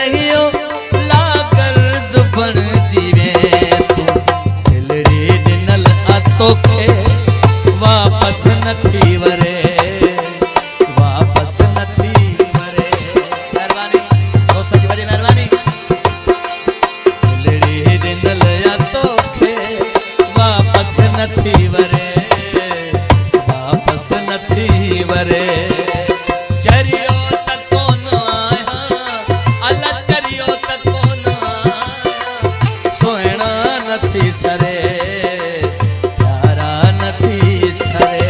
रहियो लाकर जुबन जीवे तू दिलड़ी दिनल तोखे वापस नथी वरे वापस नथी वरे। मेहरबानी दोस्तों जी बड़ी मेहरबानी। दिलड़ी दिनल तोखे वापस नथी वरे वापस नथी वरे। चरियो तको न आया अला चरियो तको न आया सोहना नथी सरे प्यारा नथी सरे।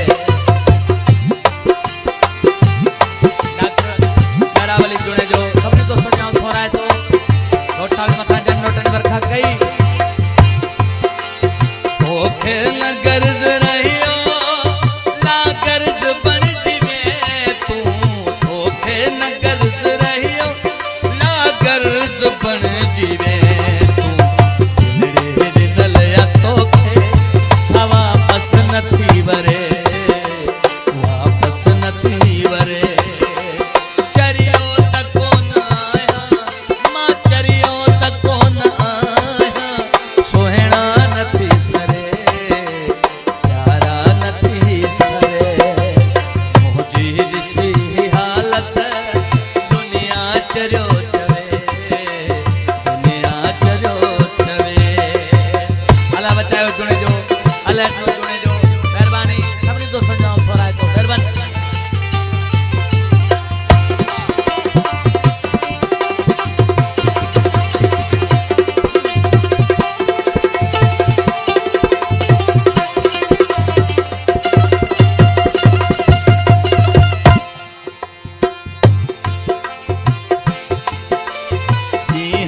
डॉक्टर वाली जुड़े जो सभी दोस्तों नाम हो रहा है तो नोट साल मथा जनरेटर वर्खा कई ओखे न गर्ज रहियो ला गर्ज बन जीवे तू ओखे न गर्ज रहियो ला गर्ज बन जीवे तू दिलड़े दिनल तोखे सवा वापस नथी वरे वापस नथी वरे। चरियो तको न आया मां चरियो तको न आया सोहना नथी सरे प्यारा नथी सरे। मुझी दिसी हालत दुनिया चरियो चवे दुनिया चरियो चवे। अला बचायो जुड़े जो अला जुड़े जो मेहरबानी सभी दोस्तों जाओ थोड़ा है तो मेहरबानी।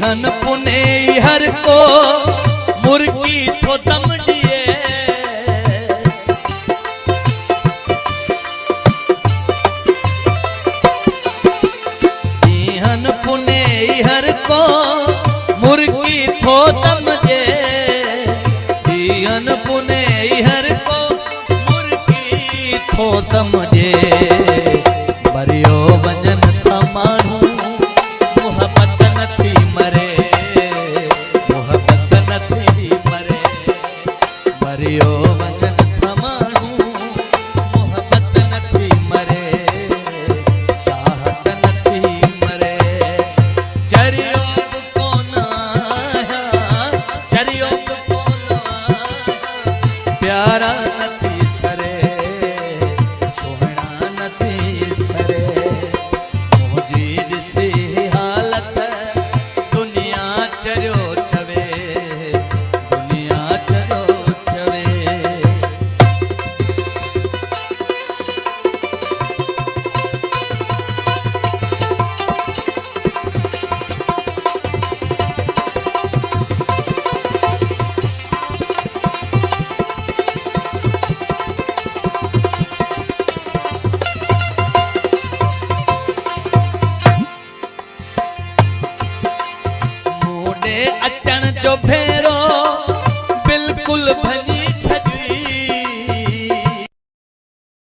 हन पुने हर को मुर्गी थो दम दिए हन पुने हर को मुर्गी थो दम दे हन पुने हर को मुर्गी थो दम दे। मरियो वंजन था मानू मोहब्बत नथी मरे मोहब्बत नथी मरे। मरियो वंजन था मानू मोहब्बत नथी मरे चाहत नथी मरे। चरियो को न आया चरियो को न आया प्यारा नथी सरे सोहना नथी सरे। मुझी दिसी हालत दुनिया चरियो चवे दुनिया चरियो चवे। मूडे अचण जो फेरो